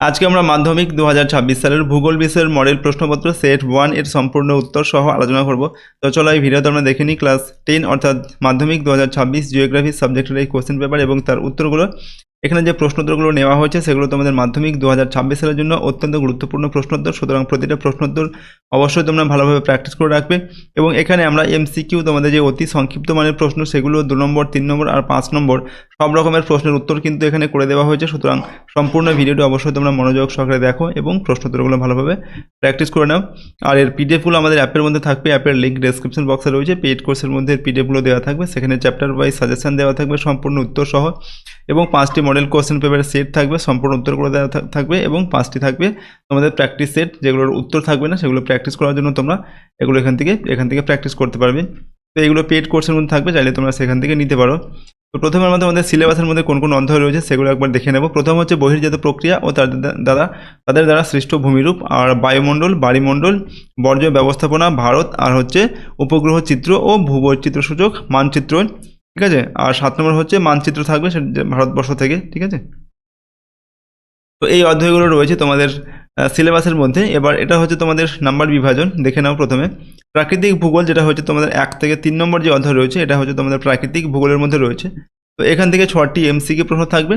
আজকে আমরা মাধ্যমিক 2026 সালের ভূগোল বিষয়ের মডেল প্রশ্নপত্র সেট 1 এর সম্পূর্ণ উত্তর সহ আলোচনা করব। তো চলো এই ভিডিওতে আমরা দেখে নিই ক্লাস 10 অর্থাৎ মাধ্যমিক 2026 জিওগ্রাফি সাবজেক্টের এই কোশ্চেন পেপার এবং তার উত্তরগুলো। এখানে যে প্রশ্নোত্তরগুলো নেওয়া হয়েছে সেগুলো তোমাদের মাধ্যমিক 2026 সালের জন্য অত্যন্ত গুরুত্বপূর্ণ প্রশ্নোত্তর, সুতরাং প্রতিটা প্রশ্নোত্তর অবশ্যই তোমরা ভালোভাবে প্র্যাকটিস করে রাখবে। এবং এখানে আমরা এমসিকিউ তোমাদের যে অতি সংক্ষিপ্ত মানের প্রশ্ন সেগুলো 2 নম্বর 3 নম্বর আর 5 নম্বর সব রকমের প্রশ্নের উত্তর কিন্তু এখানে করে দেওয়া হয়েছে, সুতরাং সম্পূর্ণ ভিডিওটি অবশ্যই তোমরা মনোযোগ সহকারে দেখো এবং প্রশ্নোত্তরগুলো ভালোভাবে প্র্যাকটিস করে নাও। আর এর পিডিএফগুলো আমাদের অ্যাপের মধ্যে থাকবে, অ্যাপের লিঙ্ক ডেসক্রিপশন বক্সে রয়েছে। পেইড কোর্সের মধ্যে পিডিএফগুলো দেওয়া থাকবে, সেখানে চ্যাপ্টার ওয়াইজ সাজেশন দেওয়া থাকবে সম্পূর্ণ উত্তর সহ, এবং 5টি মডেল কোশ্চেন পেপারের সেট থাকবে, সম্পূর্ণ উত্তরগুলো দেওয়া থাকবে, এবং 5টি থাকবে তোমাদের প্র্যাকটিস সেট, যেগুলোর উত্তর থাকবে না সেগুলো প্র্যাকটিস করার জন্য তোমরা এগুলো এখান থেকে প্র্যাকটিস করতে পারবে। তো এগুলো পেইড কোর্সের মধ্যে থাকবে, চাইলে তোমরা সেখান থেকে নিতে পারো। তো প্রথমে আমাদের সিলেবাসের মধ্যে কোন কোন অধ্যায় রয়েছে সেগুলো একবার দেখে নেব। প্রথম হচ্ছে বহির্জাত প্রক্রিয়া ও তাদের দ্বারা সৃষ্ট ভূমিরূপ, আর বায়ুমণ্ডল, বাড়িমণ্ডল, বর্জ্য ব্যবস্থাপনা, ভারত, আর হচ্ছে উপগ্রহ চিত্র ও ভূবৈচিত্র্য সূচক মানচিত্র, ঠিক আছে। আর 7 নম্বর হচ্ছে মানচিত্র থাকবে ভারতবর্ষ থেকে, ঠিক আছে। তো এই অধ্যায়গুলো রয়েছে তোমাদের সিলেবাসের মধ্যে। এবার এটা হচ্ছে তোমাদের নাম্বার বিভাজন, দেখে নাও। প্রথমে প্রাকৃতিক ভূগোল, যেটা হচ্ছে তোমাদের 1 থেকে 3 নম্বর যে অধ্যায় রয়েছে, এটা হচ্ছে তোমাদের প্রাকৃতিক ভূগোলের মধ্যে রয়েছে। তো এখান থেকে 6টি এমসিকিউ প্রশ্ন থাকবে,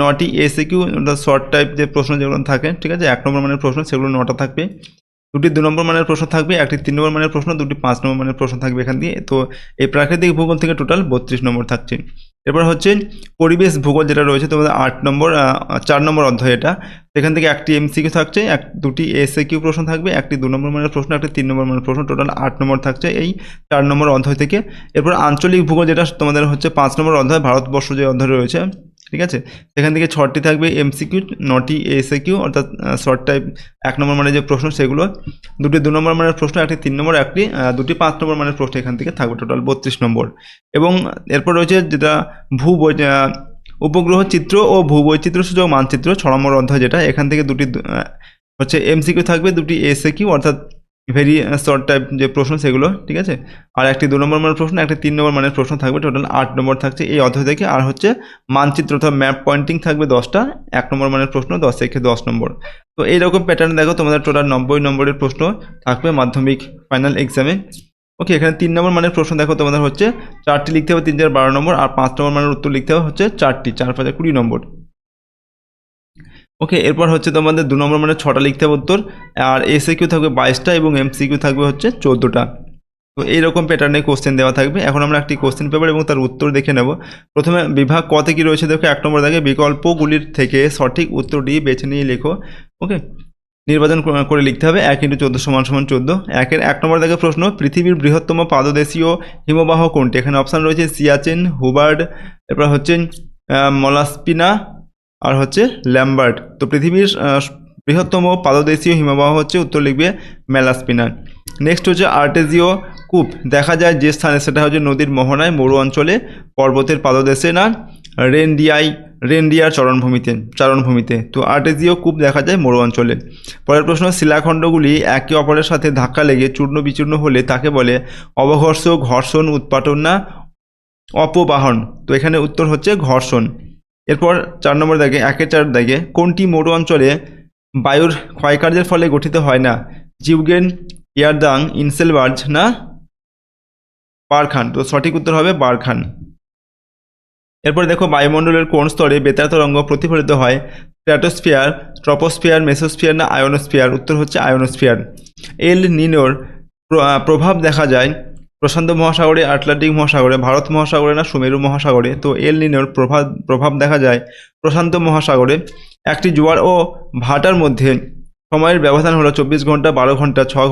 9টি এসিকিউ শর্ট টাইপ যে প্রশ্ন যেগুলো থাকে, ঠিক আছে, 1 নম্বর মানের প্রশ্ন সেগুলো 9টা থাকবে, 2টি 2 নম্বর মানের প্রশ্ন থাকবে, 1টি 3 নম্বর মানের প্রশ্ন, 2টি 5 নম্বর মানের প্রশ্ন থাকবে এখান দিয়ে। তো এই প্রাকৃতিক ভূগোল থেকে টোটাল 32 নম্বর থাকছে। এরপর হচ্ছে পরিবেশ ভূগোল, যেটা রয়েছে তোমাদের 8 নম্বর 4 নম্বর অধ্যায় এটা। সেখান থেকে 1টি এমসিকিউ থাকছে, 2টি এসএকিউ প্রশ্ন থাকবে, 1টি 2 নম্বর মানের প্রশ্ন, 1টি 3 নম্বর মানের প্রশ্ন, টোটাল 8 নম্বর থাকছে এই 4 নম্বর অধ্যায় থেকে। এরপর আঞ্চলিক ভূগোল, যেটা তোমাদের হচ্ছে 5 নম্বর অধ্যায়, ভারতবর্ষ যে অধ্যায় রয়েছে, ঠিক আছে। সেখান থেকে 6টি থাকবে এমসিকিউ, 9টি এসএকিউ অর্থাৎ শর্ট টাইপ 1 নম্বর মানের যে প্রশ্ন সেগুলো, 2টি 2 নম্বর মানের প্রশ্ন, 1টি 3 নম্বর, 2টি 5 নম্বর মানের প্রশ্ন এখান থেকে থাকবে, টোটাল 32 নম্বর। এবং এরপর রয়েছে যেটা উপগ্রহ চিত্র ও ভূবৈচিত্র্য সূচক মানচিত্র 6 নম্বর অধ্যায়, যেটা এখান থেকে 2টি হচ্ছে এমসিকিউ থাকবে, 2টি এসএকিউ অর্থাৎ ভেরি শর্ট টাইপ যে প্রশ্ন সেগুলো, ঠিক আছে। আর 1টি 2 নম্বর মানের প্রশ্ন, 1টি 3 নম্বর মানের প্রশ্ন থাকবে, টোটাল 8 নম্বর থাকছে এই অধ্যায় থেকে। আর হচ্ছে মানচিত্র অর্থাৎ ম্যাপ পয়েন্টিং থাকবে 10টা, 1 নম্বর মানের প্রশ্ন, 10 থেকে 10 নম্বর। তো এইরকম প্যাটার্ন দেখো, তোমাদের টোটাল 90 নম্বরের প্রশ্ন থাকবে মাধ্যমিক ফাইনাল এক্সামে। ওকে, এখানে 3 নম্বর মানের প্রশ্ন দেখো তোমাদের হচ্ছে 4টি লিখতে হবে, 3 4 12 নম্বর, আর 5 নম্বর মানের উত্তর লিখতে হবে হচ্ছে 4টি, 4 5 20 নম্বর। ওকে, এরপর হচ্ছে তোমাদের 2 নম্বর মানে 6টা লিখতে হবে উত্তর, আর এসএকিউ থাকবে 22টা এবং এমসিকিউ থাকবে হচ্ছে 14টা। তো এইরকম প্যাটার্নে কোশ্চেন দেওয়া থাকবে। এখন আমরা একটি কোশ্চেন পেপার এবং তার উত্তর দেখে নেব। প্রথমে বিভাগ কতে কি রয়েছে দেখো, 1 নম্বর দাগে বিকল্পগুলির থেকে সঠিক উত্তরটি বেছে নিয়ে লেখো। ওকে, নির্বাচন করে লিখতে হবে। 1 × 14 = 14। 1 নম্বর দাগে প্রশ্ন, পৃথিবীর বৃহত্তম পাদদেশীয় হিমবাহ কোনটি? এখানে অপশান রয়েছে সিয়াচেন, হুবার্ড, এরপর হচ্ছে মলাস্পিনা, আর হচ্ছে ল্যাম্বার্ট। তো পৃথিবীর বৃহত্তম পাদদেশীয় হিমবাহ হচ্ছে, উত্তর লিখবে ম্যালাস্পিনা। নেক্সট হচ্ছে আর্টেজিও কূপ দেখা যায় যে স্থানে, সেটা হচ্ছে নদীর মোহনায়, মরু অঞ্চলে, পর্বতের পাদদেশে, না রেনডিয়ার চারণভূমিতে। তো আর্টেজিও কূপ দেখা যায় মরু অঞ্চলে। পরের প্রশ্ন, শিলাখণ্ডগুলি একে অপরের সাথে ধাক্কা লেগে চূর্ণ বিচূর্ণ হলে তাকে বলে অবঘর্ষ, ঘর্ষণ, উৎপাটন, না অপবাহন? তো এখানে উত্তর হচ্ছে ঘর্ষণ। এরপর 4 নম্বর দাগে 1 4 দাগে কোনটি মরু অঞ্চলে বায়ুর ক্ষয়কার্যের ফলে গঠিত হয় না? জিউগেন, ইয়ারদাং, ইনসেলবার্জ, না বারখান? তো সঠিক উত্তর হবে বারখান। এরপর দেখো, বায়ুমণ্ডলের কোন স্তরে বেতার তরঙ্গ প্রতিফলিত হয়? স্ট্র্যাটোস্ফিয়ার, ট্রপোস্ফিয়ার, মেসোস্ফিয়ার, না আয়োনোস্ফিয়ার? উত্তর হচ্ছে আয়োনোস্ফিয়ার। এল নিনোর প্রভাব দেখা যায় প্রশান্ত মহাসাগরে, আটলান্টিক মহাসাগরে, ভারত মহাসাগরে, না সুমেরু মহাসাগরে? তো এল নিনোর প্রভাব দেখা যায় প্রশান্ত মহাসাগরে। একটি জোয়ার ও ভাটার মধ্যে সময়ের ব্যবধান হলো 24 ঘন্টা, 12 ঘন্টা, 6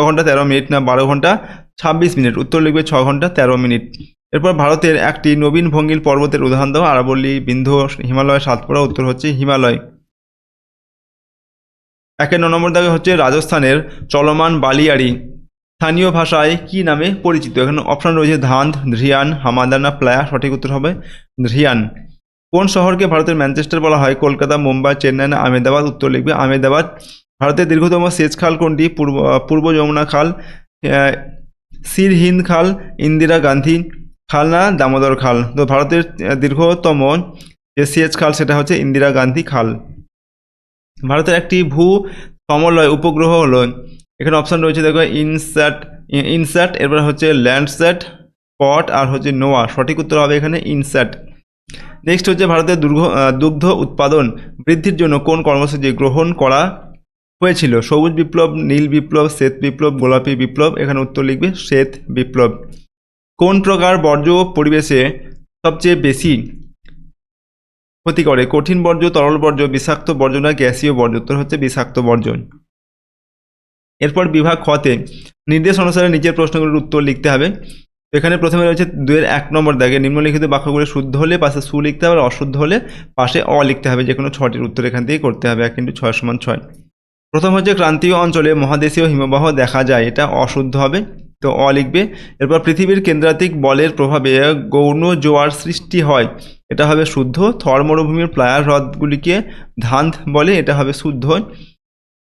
ঘন্টা 13 মিনিট, না 12 ঘন্টা 26 মিনিট? উত্তর লিখবে 6 ঘন্টা 13 মিনিট। এরপর ভারতের একটি নবীন ভঙ্গিল পর্বতের উদাহরণ দাও। আরাবল্লী, বিন্ধ্য, হিমালয়, সাতপুরা? উত্তর হচ্ছে হিমালয়। 9 নম্বর দাগে হচ্ছে রাজস্থানের চলমান বালিয়াড়ি স্থানীয় ভাষায় কি নামে পরিচিত? এখানে অপশন রয়েছে ধান্ধ, ধ্রিয়ান, হামাদা, না প্লায়া? সঠিক উত্তর হবে ধ্রিয়ান। কোন শহরকে ভারতের ম্যানচেস্টার বলা হয়? কলকাতা, মুম্বাই, চেন্নাই, না আহমেদাবাদ? উত্তর লিখবে আহমেদাবাদ। ভারতের দীর্ঘতম সেচ খাল কোনটি? পূর্ব যমুনা খাল, সিরহিন্দ খাল, ইন্দিরা গান্ধী খাল, না দামোদর খাল? তো ভারতের দীর্ঘতম যে সেচ খাল সেটা হচ্ছে ইন্দিরা গান্ধী খাল। ভারতের একটি ভূ সমলয় উপগ্রহ হলো, এখানে অপশান রয়েছে দেখো ইনস্যাট, এরপর হচ্ছে ল্যান্ডস্যাট, স্পট আর হচ্ছে নোয়া। সঠিক উত্তর হবে এখানে ইনস্যাট। নেক্সট হচ্ছে ভারতের দুগ্ধ উৎপাদন বৃদ্ধির জন্য কোন কর্মসূচি গ্রহণ করা হয়েছিল? সবুজ বিপ্লব, নীল বিপ্লব, শ্বেত বিপ্লব, গোলাপি বিপ্লব। এখানে উত্তর লিখবে শ্বেত বিপ্লব। কোন প্রকার বর্জ্য পরিবেশে সবচেয়ে বেশি ক্ষতি করে? কঠিন বর্জ্য, তরল বর্জ্য, বিষাক্ত বর্জ্য না গ্যাসীয় বর্জ্য? উত্তর হচ্ছে বিষাক্ত বর্জ্য। এরপর বিভাগ খতে নির্দেশ অনুসারে নিচের প্রশ্নগুলোর উত্তর লিখতে হবে। তো এখানে প্রথমে রয়েছে 2-এর 1 নম্বর দাগে নিম্নলিখিত বাক্যগুলি শুদ্ধ হলে পাশে সু লিখতে হবে, আর অশুদ্ধ হলে পাশে অ লিখতে হবে। যে কোনো 6টির উত্তর এখান থেকে করতে হবে। 1 × 6 = 6। প্রথম হচ্ছে ক্রান্তীয় অঞ্চলে মহাদেশীয় হিমবাহ দেখা যায়, এটা অশুদ্ধ হবে, তো অ লিখবে। এরপর পৃথিবীর কেন্দ্রাতিক বলের প্রভাবে গৌণ জোয়ার সৃষ্টি হয়, এটা হবে শুদ্ধ। থর মরুভূমির প্লায়ার হ্রদগুলিকে ধান্ধ বলে, এটা হবে শুদ্ধ।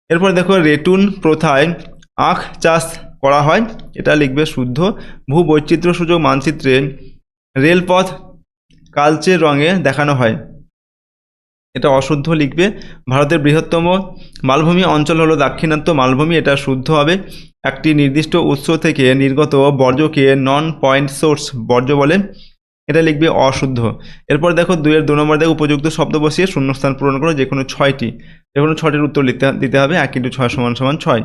এরপর দেখো রেটুন প্রথায় আখ চাষ করা হয়, এটা লিখবে শুদ্ধ। ভূবৈচিত্র্য সূচক মানচিত্রে রেলপথ কালচে রঙে দেখানো হয়, এটা অশুদ্ধ লিখবে। ভারতের বৃহত্তম মালভূমি অঞ্চল হলো দাক্ষিণাত্য মালভূমি, এটা শুদ্ধ হবে। একটি নির্দিষ্ট উৎস থেকে নির্গত বর্জ্যকে নন পয়েন্ট সোর্স বর্জ্য বলে, এটা লিখবে অশুদ্ধ। এরপর দেখো 2-এর 2 নম্বর দেখো উপযুক্ত শব্দ বসিয়ে শূন্যস্থান পূরণ করো। যে কোনো 6টির উত্তর দিতে হবে। 1 × 6 = 6।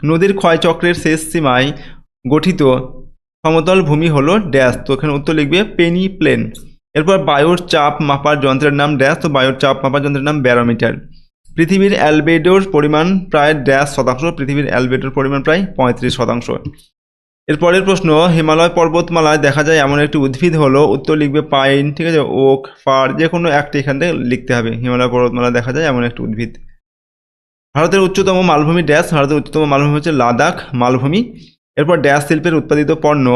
নদীর ক্ষয়চক্রের শেষ সীমায় গঠিত সমতল ভূমি হলো ড্যাশ, তো এখানে উত্তর লিখবে পেনি প্লেন। এরপর বায়ুর চাপ মাপার যন্ত্রের নাম ড্যাশ, তো বায়ুর চাপ মাপার যন্ত্রের নাম ব্যারোমিটার। পৃথিবীর অ্যালবেডোর পরিমাণ প্রায় ড্যাশ শতাংশ, পৃথিবীর অ্যালবেডোর পরিমাণ প্রায় 35%। এরপরের প্রশ্ন, হিমালয় পর্বতমালায় দেখা যায় এমন একটি উদ্ভিদ হলো, উত্তর লিখবে পাইন, ঠিক আছে, ওক, ফার, যে কোনো একটি এখান থেকে লিখতে হবে। হিমালয় পর্বতমালায় দেখা যায় এমন একটি উদ্ভিদ। ভারতের উচ্চতম মালভূমি ড্যাশ, ভারতের উচ্চতম মালভূমি হচ্ছে লাদাখ মালভূমি। এরপর ড্যাশ শিল্পের উৎপাদিত পণ্য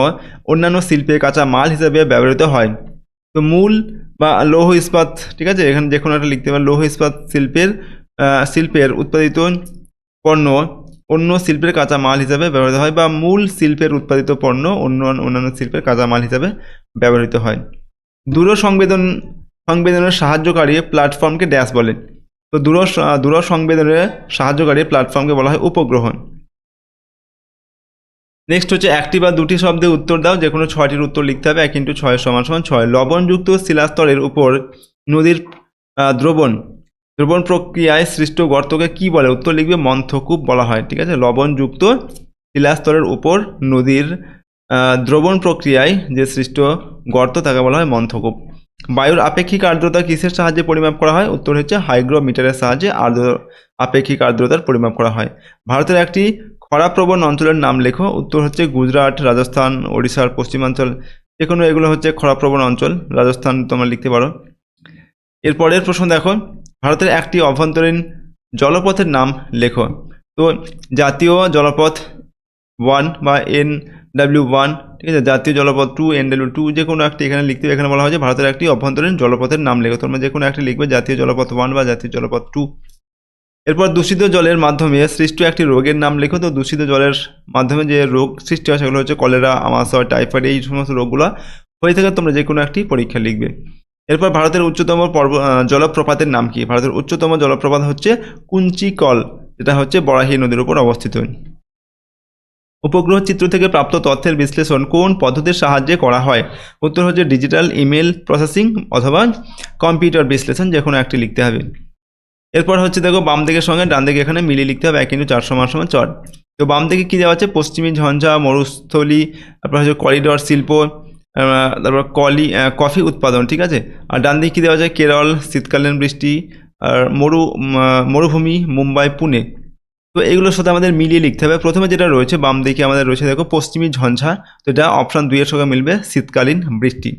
অন্যান্য শিল্পে কাঁচা মাল হিসেবে ব্যবহৃত হয়, তো মূল বা লৌহ ইস্পাত, ঠিক আছে, এখানে যে কোনো একটা লিখতে পারে। লৌহ ইস্পাত শিল্পের উৎপাদিত পণ্য অন্য শিল্পের কাঁচা মাল হিসাবে ব্যবহৃত হয়, বা মূল শিল্পের উৎপাদিত পণ্য অন্যান্য শিল্পের কাঁচা মাল হিসাবে ব্যবহৃত হয়। দূর সংবেদনের সাহায্যকারী প্ল্যাটফর্মকে ড্যাশ বলে, তো দূর সংবেদনের সাহায্যকারী প্ল্যাটফর্মকে বলা হয় উপগ্রহ। নেক্সট হচ্ছে 1টি বা 2টি শব্দে উত্তর দাও। যে কোনো 6টির উত্তর লিখতে হবে। 1 × 6 = 6। লবণযুক্ত শিলাস্তরের উপর নদীর দ্রবণ প্রক্রিয়ায় সৃষ্ট গর্তকে কি বলে? উত্তর লিখবে মন্থকূপ বলা হয়, ঠিক আছে। লবণযুক্ত শিলাস্তরের উপর নদীর দ্রবণ প্রক্রিয়ায় যে সৃষ্ট গর্ত তাকে বলা হয় মন্থকূপ। বায়ুর আপেক্ষিক আর্দ্রতা কিসের সাহায্যে পরিমাপ করা হয়? উত্তর হচ্ছে হাইগ্রোমিটারের সাহায্যে আপেক্ষিক আর্দ্রতার পরিমাপ করা হয়। ভারতের একটি খরাপ্রবণ অঞ্চলের নাম লেখো। উত্তর হচ্ছে গুজরাট, রাজস্থান, ওড়িশার পশ্চিমাঞ্চল, যে কোনো এগুলো হচ্ছে খরাপ্রবণ অঞ্চল। রাজস্থান তোমরা লিখতে পারো। এরপরের প্রশ্ন দেখো, ভারতের একটি অভ্যন্তরীণ জলপথের নাম লেখো। তো জাতীয় জলপথ 1 বা NW1, ঠিক আছে, জাতীয় জলপথ 2, NW2, যে কোনো একটি এখানে লিখতে হবে। এখানে বলা হয় যে ভারতের একটি অভ্যন্তরীণ জলপথের নাম লেখো, তোমরা যে কোনো একটি লিখবে, জাতীয় জলপথ 1 বা জাতীয় জলপথ 2। এরপর দূষিত জলের মাধ্যমে সৃষ্ট একটি রোগের নাম লেখো। তো দূষিত জলের মাধ্যমে যে রোগ সৃষ্টি হয় সেগুলো হচ্ছে কলেরা, আমাশয়, টাইফয়েড, এই সমস্ত রোগগুলো হয়ে থাকে। তোমরা যে কোনো একটি পরীক্ষা লিখবে। এরপর ভারতের উচ্চতম জলপ্রপাতের নাম কি? ভারতের উচ্চতম জলপ্রপাত হচ্ছে কুঞ্চিকল, যেটা হচ্ছে বরাহি নদীর উপর অবস্থিত। উপগ্রহ চিত্র থেকে প্রাপ্ত তথ্যের বিশ্লেষণ কোন পদ্ধতির সাহায্যে করা হয়? উত্তর হচ্ছে ডিজিটাল ইমেল প্রসেসিং অথবা কম্পিউটার বিশ্লেষণ, যে কোনো একটি লিখতে হবে। এরপর হচ্ছে দেখো বাম দিকের সঙ্গে ডান দিকে এখানে মিলিয়ে লিখতে হবে। 1 × 4 = 4। তো বাম দিকে কী দেওয়া আছে? পশ্চিমী ঝঞ্ঝা, মরুস্থলী, তারপর হচ্ছে করিডর শিল্প, তারপর কফি উৎপাদন, ঠিক আছে। আর ডান দিকে কী দেওয়া আছে? কেরল, শীতকালীন বৃষ্টি, আর মরুভূমি, মুম্বাই, পুনে। তো এগুলোর সাথে আমাদের মিলিয়ে লিখতে হবে। প্রথমে যেটা রয়েছে বাম দিকে আমাদের রয়েছে দেখো পশ্চিমী ঝঞ্ঝা, তো এটা অপশান 2 এর সঙ্গে মিলবে, শীতকালীন বৃষ্টি।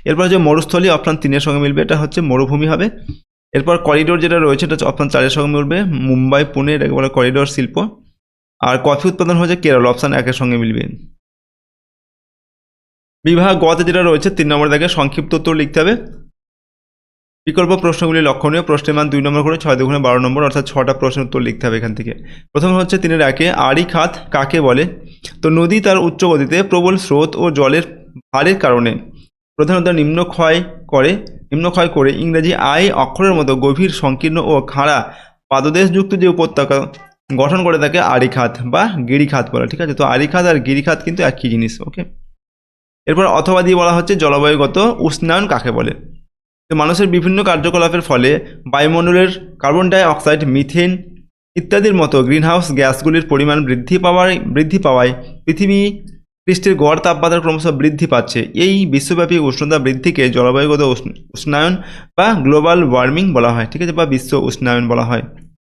এরপর হচ্ছে মরুস্থলী, অপশান 3 এর সঙ্গে মিলবে, এটা হচ্ছে মরুভূমি হবে। এরপর করিডোর যেটা রয়েছে এটা অপশান 4 এর সঙ্গে মিলবে, মুম্বাই, পুনে, এটাকে বলে করিডোর শিল্প। আর কফি উৎপাদন হচ্ছে কেরল, অপশান 1 এর সঙ্গে মিলবে। বিভাগ গতে যেটা রয়েছে 3 নম্বর দাগে সংক্ষিপ্ত উত্তর লিখতে হবে। বিকল্প প্রশ্নগুলি লক্ষণীয়, প্রশ্নের মান 2 নম্বর করে, 6 × 2 = 12 নম্বর, অর্থাৎ 6টা প্রশ্নের উত্তর লিখতে হবে এখান থেকে। প্রথম হচ্ছে 3 এর 1, আড়ি খাত কাকে বলে? তো নদী তার উচ্চ গতিতে প্রবল স্রোত ও জলের ভারের কারণে প্রধানত নিম্নক্ষয় করে ইংরেজি আই অক্ষরের মতো গভীর, সংকীর্ণ ও খাড়া পাদদেশযুক্ত যে উপত্যকা গঠন করে থাকে আড়িখাত বা গিরিখাত বলে, ঠিক আছে। তো আড়িখাত আর গিরিখাত কিন্তু একই জিনিস, ওকে। এরপর অথবা দিয়ে বলা হচ্ছে জলবায়ুগত উষ্ণায়ন কাকে বলে। তো মানুষের বিভিন্ন কার্যকলাপের ফলে বায়ুমণ্ডলের কার্বন ডাই অক্সাইড, মিথেন ইত্যাদির মতো গ্রিনহাউস গ্যাসগুলির পরিমাণ বৃদ্ধি পাওয়ায় পৃথিবী পৃষ্ঠের গড় তাপমাত্রা ক্রমশ বৃদ্ধি পাচ্ছে। এই বিশ্বব্যাপী উষ্ণতা বৃদ্ধিকে জলবায়ুগত উষ্ণায়ন বা গ্লোবাল ওয়ার্মিং বলা হয়, ঠিক আছে, বা বিশ্ব উষ্ণায়ন বলা হয়,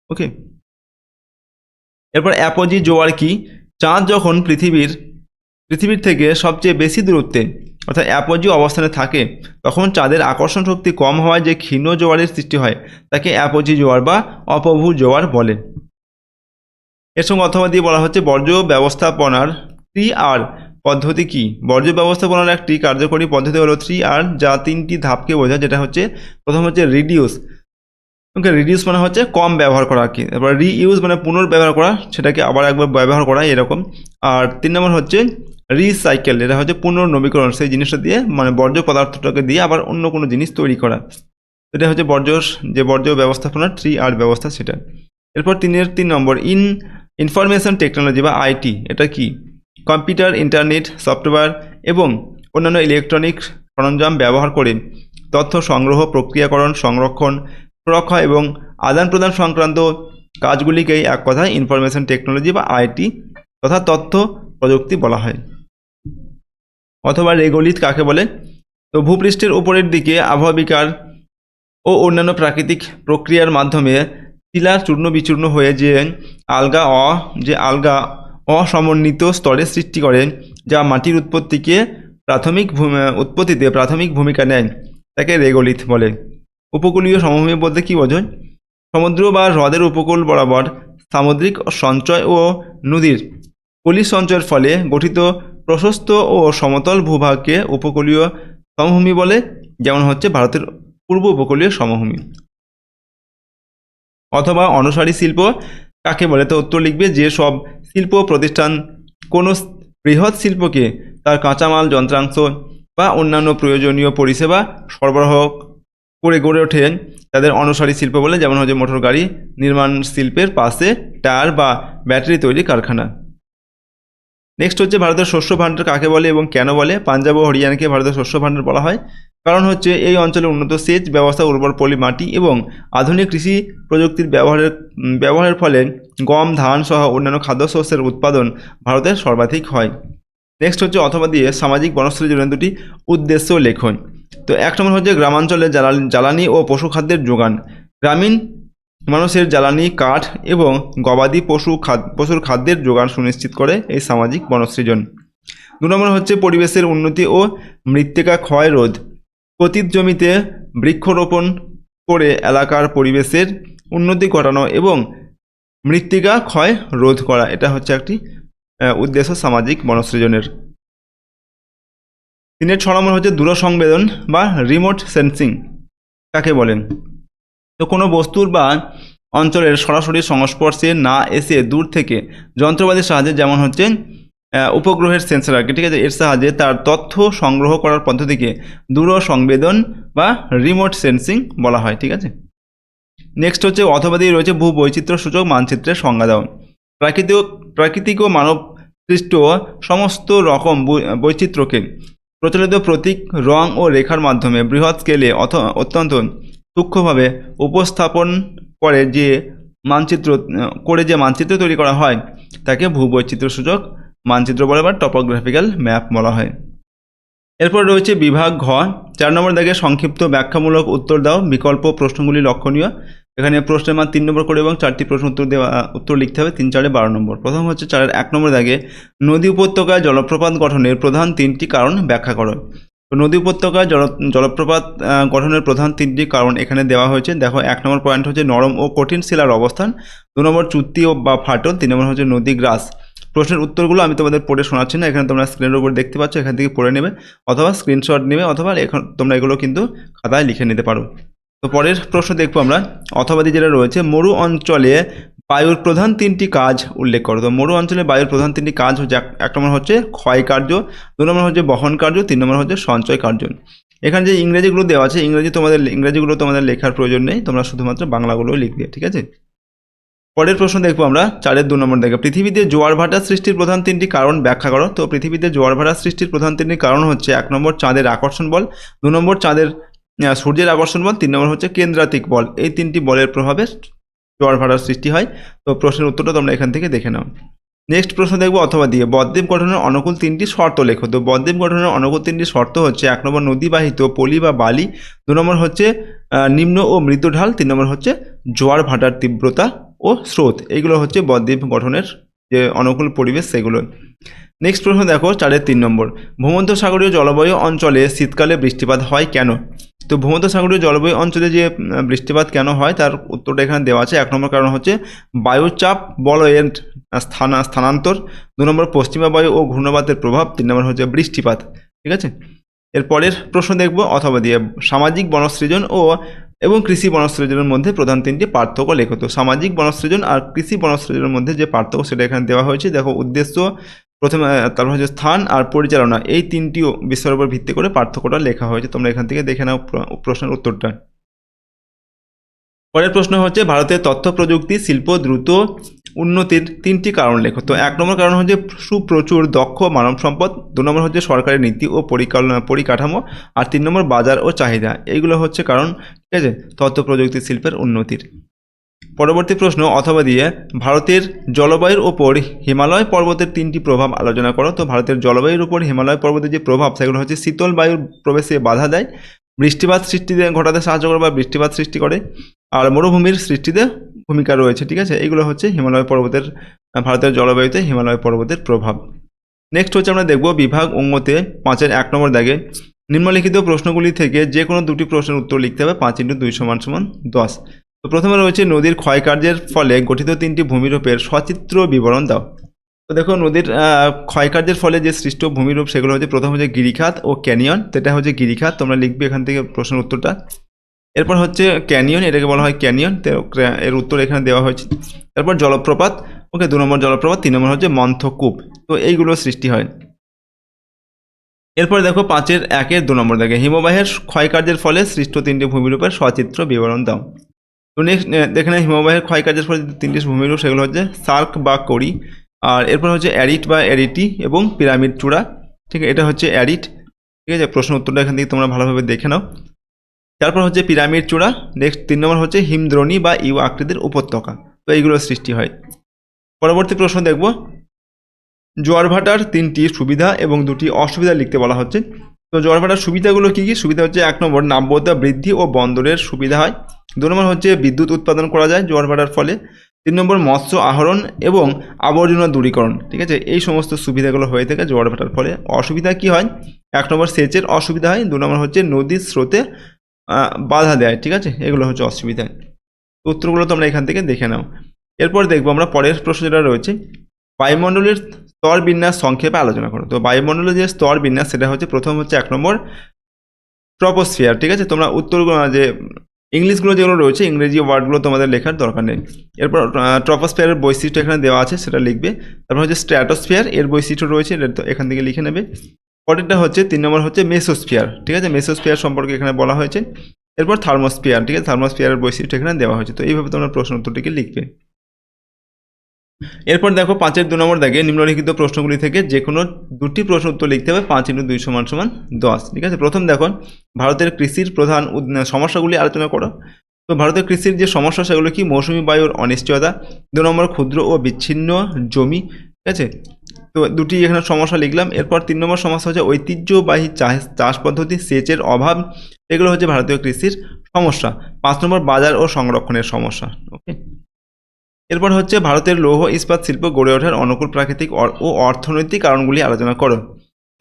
ওকে। এরপর অ্যাপোজি জোয়ার কি? চাঁদ যখন পৃথিবীর থেকে সবচেয়ে বেশি দূরত্বে অর্থাৎ অ্যাপোজি অবস্থানে থাকে, তখন চাঁদের আকর্ষণ শক্তি কম হওয়ায় যে ক্ষীণ জোয়ারের সৃষ্টি হয় তাকে অ্যাপোজি জোয়ার বা অপভূ জোয়ার বলে। এর সঙ্গে অথবা দিয়ে বলা হচ্ছে বর্জ্য ব্যবস্থাপনার 3R পদ্ধতি কি? বর্জ্য ব্যবস্থাপনার একটি কার্যকরী পদ্ধতি হলো 3R, যা 3টি ধাপকে বোঝায়। যেটা হচ্ছে প্রথম হচ্ছে রিডিউস, ওকে, রিডিউস মানে হচ্ছে কম ব্যবহার করা কি। তারপর রিইউজ মানে পুনর্ব্যবহার করা, সেটাকে আবার একবার ব্যবহার করা এরকম। আর 3 নম্বর হচ্ছে রিসাইকেল, এটা হচ্ছে পুনর্নবীকরণ, সেই জিনিসটা দিয়ে মানে বর্জ্য পদার্থটাকে দিয়ে আবার অন্য কোনো জিনিস তৈরি করা। এটা হচ্ছে বর্জ্য ব্যবস্থাপনার 3R ব্যবস্থা, সেটা। এরপর 3 নম্বর ইনফরমেশন টেকনোলজি বা আইটি, এটা কি? কম্পিউটার, ইন্টারনেট, সফটওয়্যার এবং অন্যান্য ইলেকট্রনিক সরঞ্জাম ব্যবহার করে তথ্য সংগ্রহ, প্রক্রিয়াকরণ, সংরক্ষণ, সুরক্ষা এবং আদান প্রদান সংক্রান্ত কাজগুলিকেই এক কথায় ইনফরমেশন টেকনোলজি বা আইটি তথা তথ্য প্রযুক্তি বলা হয়। অথবা রেগোলিথ কাকে বলে? তো ভূপৃষ্ঠের উপরের দিকে আবহাওয়া বিকার ও অন্যান্য প্রাকৃতিক প্রক্রিয়ার মাধ্যমে শিলা চূর্ণ বিচূর্ণ হয়ে যে আলগা অসমন্বিত স্তরের সৃষ্টি করে, যা মাটির উৎপত্তিতে প্রাথমিক ভূমিকা নেয়, তাকে রেগোলিথ বলে। উপকূলীয় সমভূমি বলতে কী বোঝায়? সমুদ্র বা হ্রদের উপকূল বরাবর সামুদ্রিক সঞ্চয় ও নদীর পলি সঞ্চয়ের ফলে গঠিত প্রশস্ত ও সমতল ভূভাগকে উপকূলীয় সমভূমি বলে, যেমন হচ্ছে ভারতের পূর্ব উপকূলীয় সমভূমি। অথবা অনুসারী শিল্প কাকে বলে? তো উত্তর লিখবে যে সব শিল্প প্রতিষ্ঠান কোনো বৃহৎ শিল্পকে তার কাঁচামাল, যন্ত্রাংশ বা অন্যান্য প্রয়োজনীয় পরিষেবা সরবরাহ করে গড়ে ওঠে তাদের অনুসারী শিল্প বলে, যেমন হচ্ছে মোটর গাড়ি নির্মাণ শিল্পের পাশে টায়ার বা ব্যাটারি তৈরি কারখানা। নেক্সট হচ্ছে ভারতের শস্য ভাণ্ডার কাকে বলে এবং কেন বলে? পাঞ্জাব ও হরিয়ানাকে ভারতের শস্য ভাণ্ডার বলা হয়, কারণ হচ্ছে এই অঞ্চলে উন্নত সেচ ব্যবস্থা, উর্বর পলি মাটি এবং আধুনিক কৃষি প্রযুক্তির ব্যবহারের ফলে গম, ধান সহ অন্যান্য খাদ্যশস্যের উৎপাদন ভারতের সর্বাধিক হয়। নেক্সট হচ্ছে অথবা দিয়ে সামাজিক বনশ্রী জন্য দুটি উদ্দেশ্য লেখন। তো 1 নম্বর হচ্ছে গ্রামাঞ্চলে জ্বালানি ও পশুখাদ্যের যোগান, গ্রামীণ মানুষের জ্বালানি, কাঠ এবং গবাদি পশুর খাদ্যের যোগান সুনিশ্চিত করে এই সামাজিক বনসৃজন। 2 নম্বর হচ্ছে পরিবেশের উন্নতি ও মৃত্তিকা ক্ষয় রোধ, পতিত জমিতে বৃক্ষরোপণ করে এলাকার পরিবেশের উন্নতি ঘটানো এবং মৃত্তিকা ক্ষয় রোধ করা, এটা হচ্ছে একটি উদ্দেশ্য সামাজিক বনসৃজনের। 6 নম্বর হচ্ছে দূরসংবেদন বা রিমোট সেন্সিং কাকে বলেন? তো কোনো বস্তুর বা অঞ্চলের সরাসরি সংস্পর্শে না এসে দূর থেকে যন্ত্রপাতির সাহায্যে, যেমন হচ্ছে উপগ্রহের সেন্সর আর কি, ঠিক আছে, এর সাহায্যে তার তথ্য সংগ্রহ করার পদ্ধতিকে দূরসংবেদন বা রিমোট সেন্সিং বলা হয়, ঠিক আছে। নেক্সট হচ্ছে অথবা দিয়ে রয়েছে ভূ বৈচিত্র্য সূচক মানচিত্রের সংজ্ঞা দাও। প্রাকৃতিক ও মানব সৃষ্ট সমস্ত রকম বৈচিত্র্যকে প্রচলিত প্রতীক, রং ও রেখার মাধ্যমে বৃহৎ স্কেলে অত্যন্ত সূক্ষ্মভাবে উপস্থাপন করে যে মানচিত্র তৈরি করা হয় তাকে ভূবৈচিত্র্য সূচক মানচিত্র বলে বা টপোগ্রাফিক্যাল ম্যাপ বলা হয়। এরপর রয়েছে বিভাগ ঘ। 4 নম্বর দাগে সংক্ষিপ্ত ব্যাখ্যামূলক উত্তর দাও, বিকল্প প্রশ্নগুলি লক্ষণীয়। এখানে প্রশ্নের মান 3 নম্বর করে এবং 4টি প্রশ্ন উত্তর লিখতে হবে, 3, 4, 12 নম্বর। প্রথম হচ্ছে 4-এর 1 নম্বর দাগে নদী উপত্যকায় জলপ্রপাত গঠনের প্রধান 3টি কারণ ব্যাখ্যা করো। তো নদী উপত্যকায় জলপ্রপাত গঠনের প্রধান 3টি কারণ এখানে দেওয়া হয়েছে। দেখো, 1 নম্বর পয়েন্ট হচ্ছে নরম ও কঠিন শিলার অবস্থান, 2 নম্বর চুক্তি বা ফাটল, 3 নম্বর হচ্ছে নদী গ্রাস। প্রশ্নের উত্তরগুলো আমি তোমাদের পড়ে শোনাচ্ছি না, এখানে তোমরা স্ক্রিনের উপর দেখতে পাচ্ছ, এখান থেকে পড়ে নেবে অথবা স্ক্রিনশট নেবে, অথবা এখন তোমরা এগুলো কিন্তু খাতায় লিখে নিতে পারো। তো পরের প্রশ্ন দেখবো আমরা, অথবাদি যেটা রয়েছে, মরু অঞ্চলে বায়ুর প্রধান 3টি কাজ উল্লেখ করো। তো মরু অঞ্চলে বায়ুর প্রধান 3টি কাজ হচ্ছে 1 নম্বর হচ্ছে ক্ষয় কার্য, 2 নম্বর হচ্ছে বহন কার্য, 3 নম্বর হচ্ছে সঞ্চয় কার্য। এখানে যে ইংরেজিগুলো দেওয়া আছে ইংরেজিগুলো তোমাদের লেখার প্রয়োজন নেই, তোমরা শুধুমাত্র বাংলাগুলো লিখবে, ঠিক আছে। পরের প্রশ্ন দেখবো আমরা 4-এর 2 নম্বর দেখে, পৃথিবীতে জোয়ার ভাটা সৃষ্টির প্রধান 3টি কারণ ব্যাখ্যা করো। তো পৃথিবীতে জোয়ার ভাটা সৃষ্টির প্রধান 3টি কারণ হচ্ছে 1 নম্বর চাঁদের আকর্ষণ বল, 2 নম্বর সূর্যের আকর্ষণ বল, 3 নম্বর হচ্ছে কেন্দ্রাতিক বল। এই 3টি বলের প্রভাবে জোয়ার ভাটার সৃষ্টি হয়। তো প্রশ্নের উত্তরটা তোমরা এখান থেকে দেখে নাও। নেক্সট প্রশ্ন দেখবো অথবা দিয়ে, বদ্বীপ গঠনের অনুকূল 3টি শর্ত লেখো। তো বদ্বীপ গঠনের অনুকূল 3টি শর্ত হচ্ছে 1 নম্বর নদীবাহিত পলি বা বালি, 2 নম্বর হচ্ছে নিম্ন ও মৃদু ঢাল, 3 নম্বর হচ্ছে জোয়ার ভাটার তীব্রতা ও স্রোত। এইগুলো হচ্ছে বদ্বীপ গঠনের যে অনুকূল পরিবেশ সেগুলো। নেক্সট প্রশ্ন দেখো 4-এর 3 নম্বর, ভূমধ্যসাগরীয় জলবায়ু অঞ্চলে শীতকালে বৃষ্টিপাত হয় কেন? তো ভূমধ্যসাগরীয় জলবায়ু অঞ্চলে যে বৃষ্টিপাত কেন হয় তার উত্তরটা এখানে দেওয়া আছে। 1 নম্বর কারণ হচ্ছে বায়ুচাপ বলয়ের স্থানান্তর, 2 নম্বর পশ্চিমা বায়ু ও ঘূর্ণবাতের প্রভাব, 3 নম্বর হচ্ছে বৃষ্টিপাত। ঠিক আছে, এরপরের প্রশ্ন দেখব অথবা দিয়ে, সামাজিক বনসৃজন এবং কৃষি বনসৃজনের মধ্যে প্রধান 3টি পার্থক্য লেখো। তো সামাজিক বনসৃজন আর কৃষি বনসৃজনের মধ্যে যে পার্থক্য সেটা এখানে দেওয়া হয়েছে। দেখো উদ্দেশ্য, প্রথমে তারপর হচ্ছে স্থান আর পরিচালনা, এই 3টি বিষয়ের উপর ভিত্তি করে পার্থক্যটা লেখা হয়েছে। তোমরা এখান থেকে দেখে নাও প্রশ্নের উত্তরটা। পরের প্রশ্ন হচ্ছে ভারতের তথ্য প্রযুক্তি শিল্প দ্রুত উন্নতির 3টি কারণ লেখো। তো 1 নম্বর কারণ হচ্ছে সুপ্রচুর দক্ষ মানব সম্পদ, 2 নম্বর হচ্ছে সরকারি নীতি ও পরিকাঠামো, আর 3 নম্বর বাজার ও চাহিদা। এইগুলো হচ্ছে কারণ, ঠিক আছে, তথ্য প্রযুক্তি শিল্পের উন্নতির। পরবর্তী প্রশ্ন অথবা দিয়ে, ভারতের জলবায়ুর ওপর হিমালয় পর্বতের 3টি প্রভাব আলোচনা করো। তো ভারতের জলবায়ুর উপর হিমালয় পর্বতের যে প্রভাব সেগুলো হচ্ছে শীতল বায়ুর প্রবেশে বাধা দেয়, বৃষ্টিপাত ঘটাতে সাহায্য করে বা বৃষ্টিপাত সৃষ্টি করে, আর মরুভূমির সৃষ্টিতে ভূমিকা রয়েছে। ঠিক আছে, এইগুলো হচ্ছে ভারতের জলবায়ুতে হিমালয় পর্বতের প্রভাব। নেক্সট হচ্ছে আমরা দেখব বিভাগ অঙ্গতে 5-এর 1 নম্বর দাগে, নিম্নলিখিত প্রশ্নগুলি থেকে যে কোনো 2টি প্রশ্নের উত্তর লিখতে হবে। 5 × 2 = 10। তো প্রথমে রয়েছে নদীর ক্ষয়কার্যের ফলে গঠিত 3টি ভূমিরূপের সচিত্র বিবরণ দাও। তো দেখো নদীর ক্ষয়কার্যের ফলে যে সৃষ্ট ভূমিরূপ সেগুলো হচ্ছে, প্রথম হচ্ছে গিরিখাত ও ক্যানিয়ন। এটা হচ্ছে গিরিখাত, তোমরা লিখবে এখান থেকে প্রশ্নের উত্তরটা। এরপর হচ্ছে ক্যানিয়ন, এটাকে বলা হয় ক্যানিয়ন, এর উত্তর এখানে দেওয়া হয়েছে। তারপর জলপ্রপাত, ওকে, 2 নম্বর জলপ্রপাত, 3 নম্বর হচ্ছে মন্থকূপ। তো এইগুলো সৃষ্টি হয়। এরপরে দেখো 5-এর 1-এর 2 নম্বর দেখে, হিমবাহের ক্ষয়কার্যের ফলে সৃষ্ট 3টি ভূমিরূপের সচিত্র বিবরণ দাও। তো নেক্সট এখানে হিমবাহের ক্ষয়কার্যের ফলে 3টি ভূমিরূপ সেগুলো হচ্ছে সার্ক বা করি, আর এরপর হচ্ছে অ্যারিট বা অ্যারিটি এবং পিরামিড চূড়া। ঠিক আছে, এটা হচ্ছে অ্যারিট। ঠিক আছে, প্রশ্ন উত্তরটা এখান থেকে তোমরা ভালোভাবে দেখে নাও। তারপর হচ্ছে পিরামিড চূড়া। নেক্সট 3 নম্বর হচ্ছে হিমদ্রোণী বা ইউ আকৃতির উপত্যকা। তো এইগুলো সৃষ্টি হয়। পরবর্তী প্রশ্ন দেখব, জোয়ার ভাটার 3টি সুবিধা এবং 2টি অসুবিধা লিখতে বলা হচ্ছে। তো জোয়ার ভাটার সুবিধাগুলো কী কী? সুবিধা হচ্ছে 1 নম্বর নাব্যতা বৃদ্ধি ও বন্দরের সুবিধা হয়, 2 নম্বর হচ্ছে বিদ্যুৎ উৎপাদন করা যায় জোয়ার ভাটার ফলে, 3 নম্বর মৎস্য আহরণ এবং আবর্জনা দূরীকরণ। ঠিক আছে, এই সমস্ত সুবিধাগুলো হয়ে থাকে জোয়ার ভাটার ফলে। অসুবিধা কি হয়? 1 নম্বর সেচের অসুবিধা হয়, 2 নম্বর হচ্ছে নদীর স্রোতে বাধা দেয়। ঠিক আছে, এগুলো হচ্ছে অসুবিধা। উত্তরগুলো তোমরা এখান থেকে দেখে নাও। এরপর দেখবো আমরা পরের প্রশ্ন যেটা রয়েছে, বায়ুমণ্ডলের স্তর বিন্যাস সংক্ষেপে আলোচনা করো। তো বায়ুমণ্ডলের যে স্তর বিন্যাস সেটা হচ্ছে, প্রথম হচ্ছে 1 নম্বর ট্রপোস্ফিয়ার। ঠিক আছে, তোমরা উত্তরগুলো যে ইংলিশগুলো যেগুলো রয়েছে, ইংরেজি ওয়ার্ডগুলো তোমাদের লেখার দরকার নেই। এরপর ট্রপোস্ফিয়ারের বৈশিষ্ট্য এখানে দেওয়া আছে, সেটা লিখবে। তারপর হচ্ছে স্ট্র্যাটোস্ফিয়ার, এর বৈশিষ্ট্য রয়েছে, এটা এখান থেকে লিখে নেবে। পরেরটা হচ্ছে 3 নম্বর হচ্ছে মেসোস্ফিয়ার। ঠিক আছে, মেসোস্ফিয়ার সম্পর্কে এখানে বলা হয়েছে। এরপর থার্মোস্ফিয়ার। ঠিক আছে, থার্মোস্ফিয়ারের বৈশিষ্ট্য এখানে দেওয়া হয়েছে। তো এইভাবে তোমরা প্রশ্ন উত্তরটিকে লিখবে। এরপর দেখো 5-এর 2 নম্বর দাগে, নিম্নলিখিত প্রশ্নগুলি থেকে যে কোনো 2টি প্রশ্ন উত্তর লিখতে হবে। 5 × 2 = 10। ঠিক আছে, প্রথম দেখো, ভারতের কৃষির প্রধান সমস্যাগুলি আলোচনা করো। তো ভারতের কৃষির যে সমস্যা সেগুলো কি? মৌসুমি বায়ুর অনিশ্চয়তা, 2 নম্বর ক্ষুদ্র ও বিচ্ছিন্ন জমি। ঠিক আছে, তো 2টি এখানে সমস্যা লিখলাম। এরপর 3 নম্বর সমস্যা হচ্ছে ঐতিহ্যবাহী চাষ পদ্ধতি, সেচের অভাব, এগুলো হচ্ছে ভারতীয় কৃষির সমস্যা। 5 নম্বর বাজার ও সংরক্ষণের সমস্যা। ওকে, এরপর হচ্ছে ভারতের লৌহ ইস্পাত শিল্প গড়ে ওঠার অনুকূল প্রাকৃতিক ও অর্থনৈতিক কারণগুলি আলোচনা করো।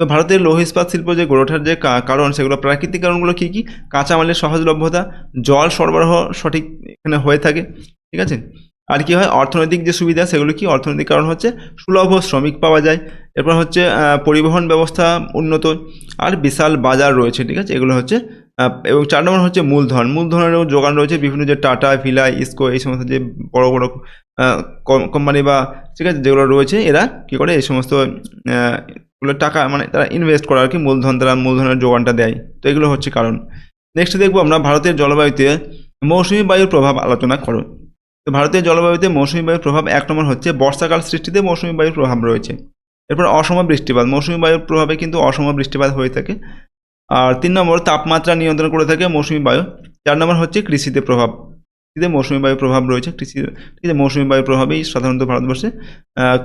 তো ভারতের লৌহ ইস্পাত শিল্প যে গড়ে ওঠার যে কারণ সেগুলো, প্রাকৃতিক কারণগুলো কী কী? কাঁচামালের সহজলভ্যতা, জল সরবরাহ সঠিক এখানে হয়ে থাকে। ঠিক আছে, আর কি হয়? অর্থনৈতিক যে সুবিধা সেগুলো কি? অর্থনৈতিক কারণ হচ্ছে সুলভ শ্রমিক পাওয়া যায়। এরপর হচ্ছে পরিবহন ব্যবস্থা উন্নত, আর বিশাল বাজার রয়েছে। ঠিক আছে, এগুলো হচ্ছে এবং 4 নম্বর হচ্ছে মূলধনেরও যোগান রয়েছে। বিভিন্ন যে টাটা, ভিলাই, ইস্কো, এই সমস্ত যে বড় বড় কোম্পানি বা, ঠিক আছে, যেগুলো রয়েছে, এরা কী করে? এই সমস্ত গুলো টাকা, মানে তারা ইনভেস্ট করে আর কি, তারা মূলধনের যোগানটা দেয়। তো এগুলো হচ্ছে কারণ। নেক্সট দেখবো আমরা ভারতের জলবায়ুতে মৌসুমি বায়ুর প্রভাব আলোচনা করো। তো ভারতীয় জলবায়ুতে মৌসুমী বায়ুর প্রভাব 1 নম্বর হচ্ছে বর্ষাকাল সৃষ্টিতে মৌসুমী বায়ুর প্রভাব রয়েছে। এরপর অসম বৃষ্টিপাত, মৌসুমী বায়ুর প্রভাবে কিন্তু অসম বৃষ্টিপাত হয়ে থাকে। আর 3 নম্বর তাপমাত্রা নিয়ন্ত্রণ করে থাকে মৌসুমী বায়ু। 4 নম্বর হচ্ছে কৃষিতে প্রভাব, কৃষিতে মৌসুমী বায়ুর প্রভাব রয়েছে, কৃষি ঠিক আছে, মৌসুমী বায়ুর প্রভাবেই সাধারণত ভারতবর্ষে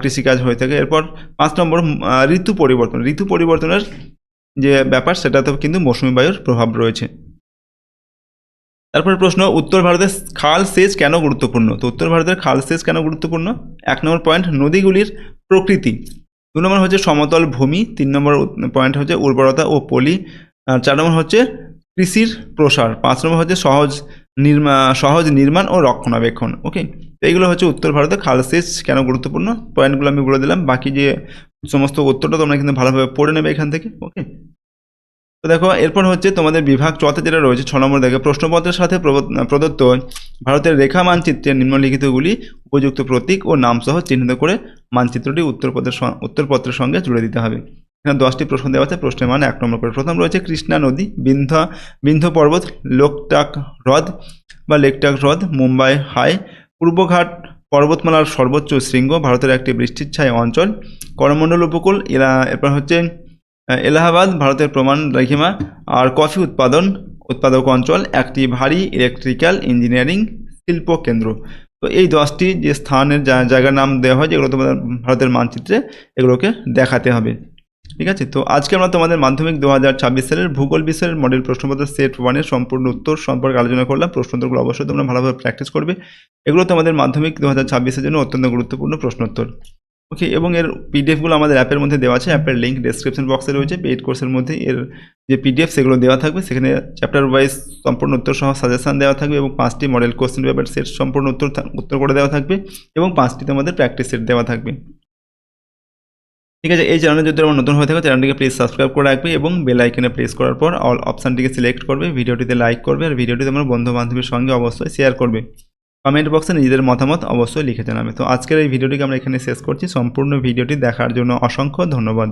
কৃষিকাজ হয়ে থাকে। এরপর 5 নম্বর ঋতু পরিবর্তন, ঋতু পরিবর্তনের যে ব্যাপার সেটাতেও কিন্তু মৌসুমী বায়ুর প্রভাব রয়েছে। তারপরে প্রশ্ন, উত্তর ভারতের খাল সেচ কেন গুরুত্বপূর্ণ? তো উত্তর ভারতের খাল সেচ কেন গুরুত্বপূর্ণ? 1 নম্বর পয়েন্ট নদীগুলির প্রকৃতি, 2 নম্বর হচ্ছে সমতল ভূমি, 3 নম্বর পয়েন্ট হচ্ছে উর্বরতা ও পলি, 4 নম্বর হচ্ছে কৃষির প্রসার, 5 নম্বর হচ্ছে সহজ নির্মাণ ও রক্ষণাবেক্ষণ। ওকে, তো এইগুলো হচ্ছে উত্তর ভারতে খাল সেচ কেন গুরুত্বপূর্ণ, পয়েন্টগুলো আমি বলে দিলাম। বাকি যে সমস্ত উত্তরটা তোমরা কিন্তু ভালোভাবে পড়ে নেবে এখান থেকে। ওকে, তো দেখো এরপর হচ্ছে তোমাদের বিভাগ চতে যেটা রয়েছে 6 নম্বর দেখে, প্রশ্নপত্রের সাথে প্রদত্ত ভারতের রেখা মানচিত্রের নিম্নলিখিতগুলি উপযুক্ত প্রতীক ও নামসহ চিহ্নিত করে মানচিত্রটি উত্তরপত্রের সঙ্গে জুড়ে দিতে হবে। এখানে 10টি প্রশ্ন দেওয়া আছে, প্রশ্নের মান 1 নম্বর করে। প্রথম রয়েছে কৃষ্ণা নদী, বিন্ধ্য পর্বত, লোকটাক হ্রদ বা লেকটাক হ্রদ, মুম্বাই হাই, পূর্বঘাট পর্বতমালার সর্বোচ্চ শৃঙ্গ, ভারতের একটি বৃষ্টিচ্ছায় অঞ্চল, করমণ্ডল উপকূল, এরপর হচ্ছে এলাহাবাদ, ভারতের প্রমাণ রেখিমা, আর কফি উৎপাদক অঞ্চল, একটি ভারী ইলেকট্রিক্যাল ইঞ্জিনিয়ারিং শিল্প কেন্দ্র। তো এই 10টি যে স্থানের জায়গার নাম দেওয়া হয় যেগুলো তোমাদের ভারতের মানচিত্রে, এগুলোকে দেখাতে হবে। ঠিক আছে, তো আজকে আমরা তোমাদের মাধ্যমিক 2026 সালের ভূগোল বিষয়ের মডেল প্রশ্নপত্র সেট 1-এর সম্পূর্ণ উত্তর সম্পর্কে আলোচনা করলাম। প্রশ্নোত্তরগুলো অবশ্যই তোমরা ভালোভাবে প্র্যাকটিস করবে। এগুলো তোমাদের মাধ্যমিক 2026-এর জন্য অত্যন্ত গুরুত্বপূর্ণ প্রশ্নোত্তর। ওকে, এবং এর পিডিএফগুলো আমাদের অ্যাপের মধ্যে দেওয়া আছে, অ্যাপের লিঙ্ক ডেসক্রিপশন বক্সে রয়েছে। পেইড কোর্সের মধ্যে এর যে পিডিএফ সেগুলো দেওয়া থাকবে, সেখানে চ্যাপ্টার ওয়াইজ সম্পূর্ণ উত্তর সহ সাজেশন দেওয়া থাকবে এবং 5টি মডেল কোশ্চেন পেপার সেট সম্পূর্ণ উত্তর করে দেওয়া থাকবে এবং 5টি তোমাদের প্র্যাকটিস সেট দেওয়া থাকবে। ঠিক আছে, এই চ্যানেলে যদি তোমরা নতুন হয়ে থাকো চ্যানেলটিকে প্লিজ সাবস্ক্রাইব করে রাখবে এবং বেল আইকনে প্রেস করার পর অল অপশানটিকে সিলেক্ট করবে, ভিডিওটিতে লাইক করবে আর ভিডিওটি তোমার বন্ধু বান্ধবের সঙ্গে অবশ্যই শেয়ার করবে। কমেন্ট বক্সে নিজেদের মতামত অবশ্যই লিখে জানাবে। তো আজকের এই ভিডিওটিকে আমরা এখানে শেষ করছি। সম্পূর্ণ ভিডিওটি দেখার জন্য অসংখ্য ধন্যবাদ।